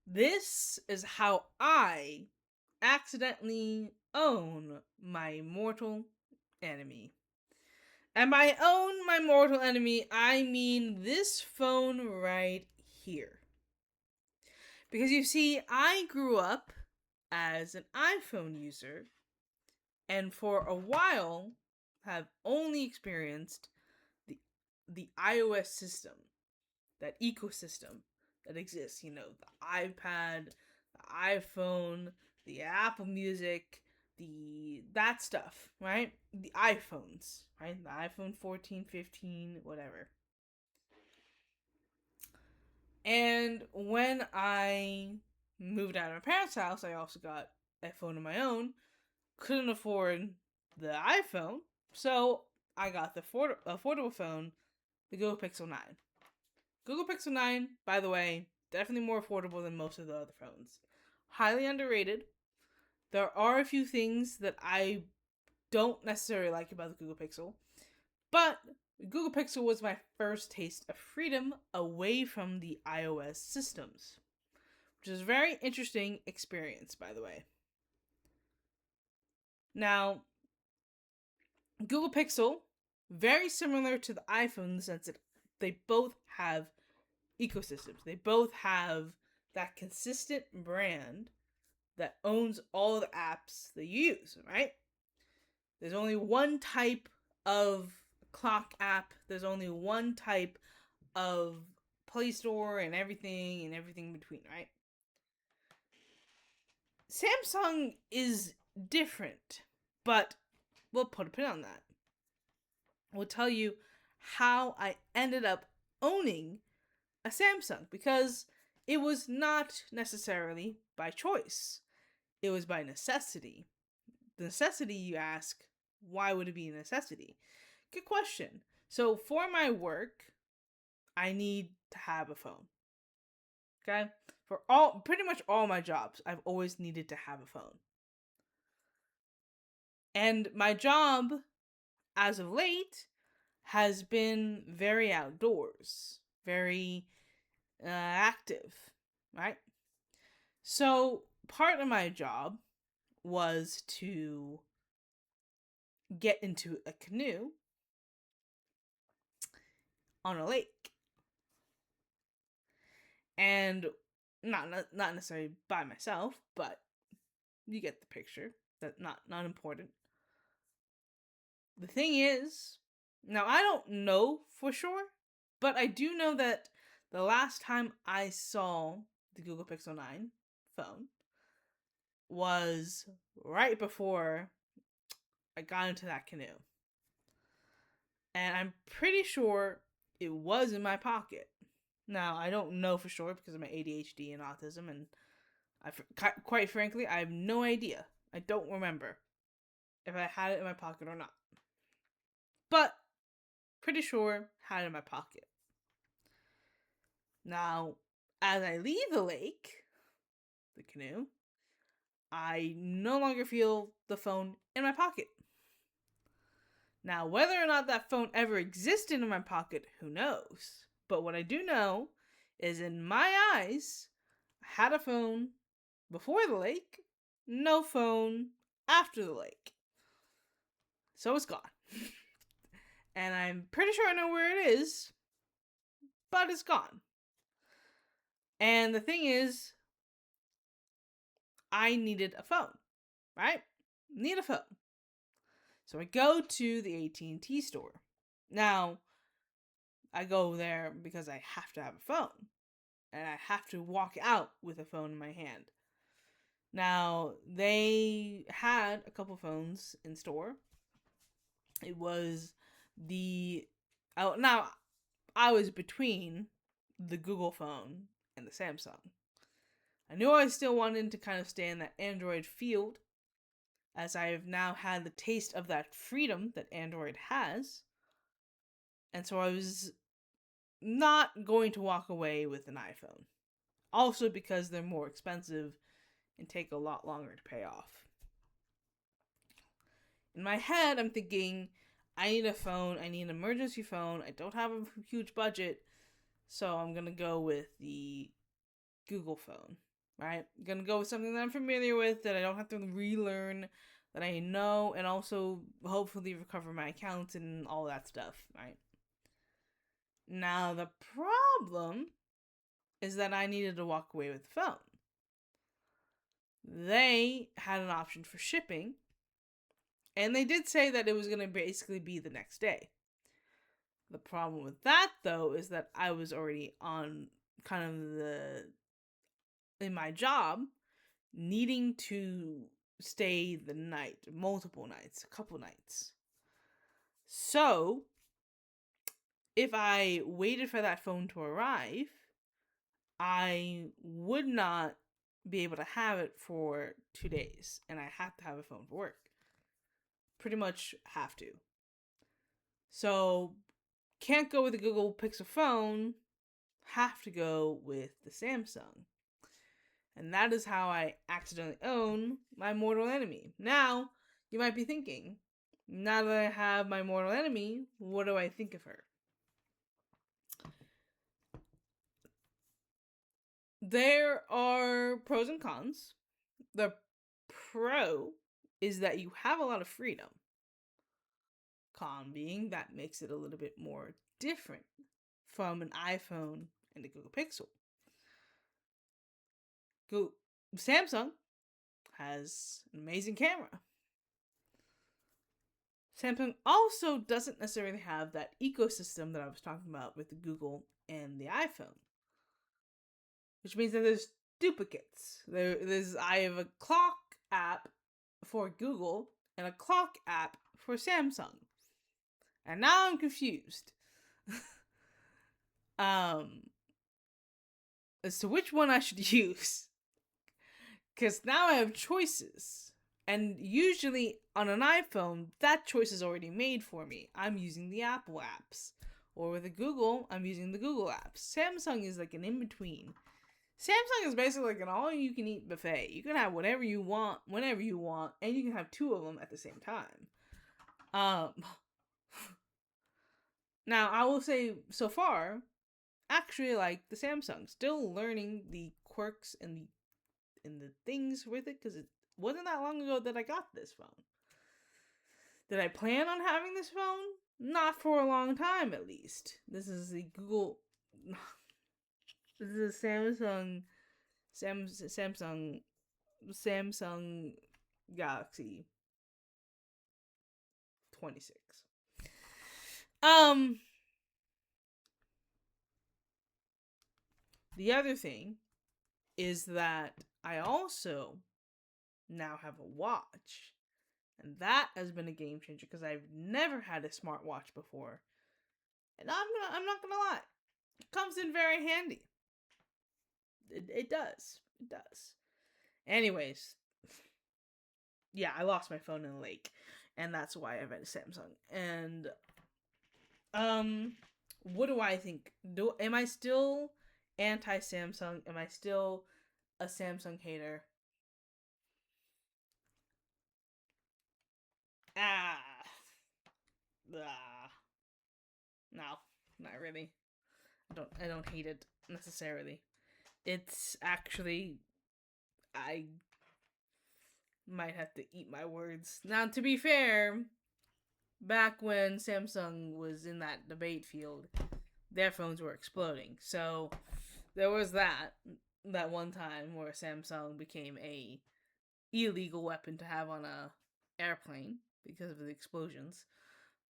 This is how I accidentally own my mortal enemy. And by own my mortal enemy, I mean this phone right here. Because you see, I grew up as an iPhone user, and for a while have only experienced the the iOS system, that ecosystem that exists. You know, the iPad, the iPhone, the Apple Music, the that stuff, right? The iPhones, right? The iPhone 14, 15, whatever. And when I moved out of my parents' house, I also got a phone of my own. Couldn't afford the iPhone, so I got the affordable phone, the Google Pixel 9. Google Pixel 9, by the way, definitely more affordable than most of the other phones. Highly underrated. There are a few things that I don't necessarily like about the Google Pixel, but Google Pixel was my first taste of freedom away from the iOS systems, which is a very interesting experience, by the way. Now, Google Pixel, very similar to the iPhone in the sense that they both have ecosystems. They both have that consistent brand that owns all the apps that you use, right? There's only one type of clock app, there's only one type of Play Store and everything in between, right? Samsung is different, but we'll put a pin on that. We'll tell you how I ended up owning a Samsung because it was not necessarily by choice. It was by necessity. The necessity, you ask, why would it be a necessity? Good question. So for my work, I need to have a phone. Okay? For pretty much all my jobs, I've always needed to have a phone. And my job, as of late, has been very outdoors, very active, right? So part of my job was to get into a canoe on a lake. And not necessarily by myself, but you get the picture. That's not important. The thing is, now I don't know for sure, but I do know that the last time I saw the Google Pixel 9 phone was right before I got into that canoe. And I'm pretty sure it was in my pocket. Now, I don't know for sure because of my ADHD and autism, and quite frankly, I have no idea. I don't remember if I had it in my pocket or not. But, pretty sure, had it in my pocket. Now, as I leave the lake, the canoe, I no longer feel the phone in my pocket. Now, whether or not that phone ever existed in my pocket, who knows? But what I do know is in my eyes, I had a phone before the lake, no phone after the lake. So it's gone. And I'm pretty sure I know where it is, but it's gone. And the thing is, I needed a phone, right? Need a phone. So I go to the AT&T store. Now, I go there because I have to have a phone. And I have to walk out with a phone in my hand. Now, they had a couple phones in store. It was now, I was between the Google phone and the Samsung. I knew I still wanted to kind of stay in that Android field, as I have now had the taste of that freedom that Android has. And so I was not going to walk away with an iPhone. Also because they're more expensive and take a lot longer to pay off. In my head, I'm thinking, I need a phone, I need an emergency phone, I don't have a huge budget, so I'm gonna go with the Google phone. right? I'm gonna go with something that I'm familiar with, that I don't have to relearn, that I know, and also hopefully recover my accounts and all that stuff, right? Now, the problem is that I needed to walk away with the phone. They had an option for shipping, and they did say that it was going to basically be the next day. The problem with that, though, is that I was already on kind of in my job, needing to stay the night, multiple nights, a couple nights. So, if I waited for that phone to arrive, I would not be able to have it for 2 days, and I have to have a phone for work. Pretty much have to. So, can't go with the Google Pixel phone, have to go with the Samsung. And that is how I accidentally own my mortal enemy. Now, you might be thinking, now that I have my mortal enemy, what do I think of her? There are pros and cons. The pro is that you have a lot of freedom. Con being that makes it a little bit more different from an iPhone and a Google Pixel. Samsung has an amazing camera. Samsung also doesn't necessarily have that ecosystem that I was talking about with the Google and the iPhone. Which means that there's duplicates. I have a clock app for Google and a clock app for Samsung. And now I'm confused. As to which one I should use. Because now I have choices. And usually on an iPhone, that choice is already made for me. I'm using the Apple apps. Or with a Google, I'm using the Google apps. Samsung is like an in-between. Samsung is basically like an all-you-can-eat buffet. You can have whatever you want, whenever you want, and you can have two of them at the same time. Now, I will say, so far, actually like the Samsung. Still learning the quirks and the things with it, because it wasn't that long ago that I got this phone. Did I plan on having this phone? Not for a long time, at least. This is the Google... This is a Samsung Galaxy 26. The other thing is that I also now have a watch. And that has been a game changer because I've never had a smartwatch before. And I'm not gonna lie. It comes in very handy. It does. It does. Anyways, yeah, I lost my phone in the lake, and that's why I've had a Samsung. And what do I think? Am I still anti-Samsung? Am I still a Samsung hater? Ah, no, not really. I don't hate it necessarily. It's actually, I might have to eat my words. Now, to be fair, back when Samsung was in that debate field, their phones were exploding. So there was that one time where Samsung became a illegal weapon to have on a airplane because of the explosions.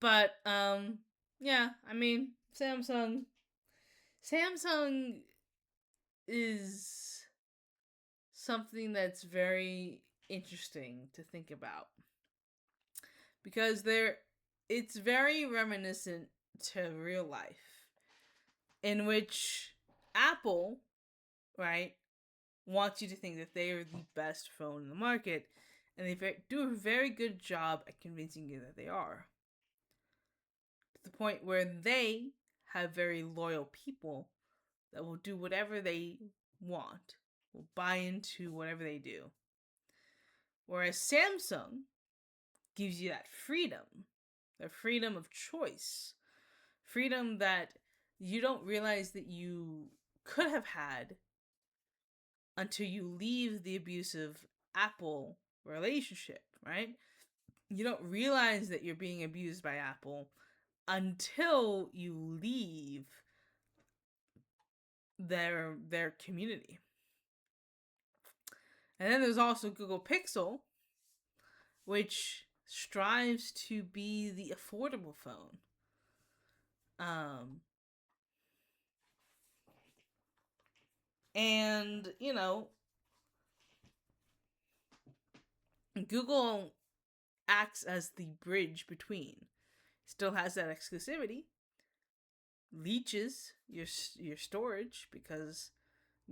But yeah, I mean, Samsung is something that's very interesting to think about, because it's very reminiscent to real life, in which Apple, right, wants you to think that they are the best phone in the market, and they do a very good job at convincing you that they are, to the point where they have very loyal people that will do whatever they want, will buy into whatever they do. Whereas Samsung gives you that freedom, the freedom of choice, freedom that you don't realize that you could have had until you leave the abusive Apple relationship, right? You don't realize that you're being abused by Apple until you leave their community. And then there's also Google Pixel, which strives to be the affordable phone. And, you know, Google acts as the bridge between. Still has that exclusivity, leeches your storage because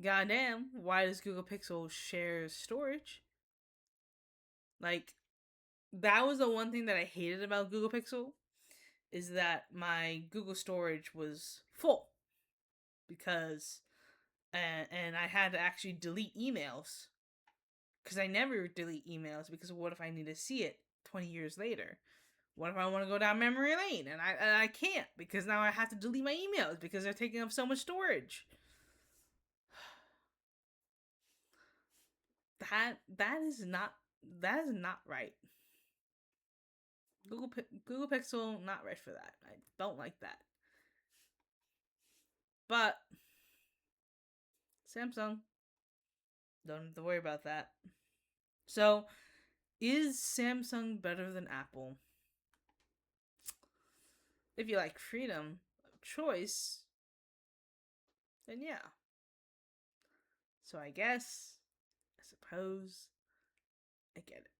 goddamn, why does Google Pixel share storage? Like, that was the one thing that I hated about Google Pixel, is that my Google storage was full because and I had to actually delete emails because I never delete emails because what if I need to see it 20 years later? What if I want to go down memory lane and I can't because now I have to delete my emails because they're taking up so much storage. That is not right. Google Pixel not right for that. I don't like that. But Samsung don't have to worry about that. So, is Samsung better than Apple? If you like freedom of choice, then yeah. So I suppose I get it.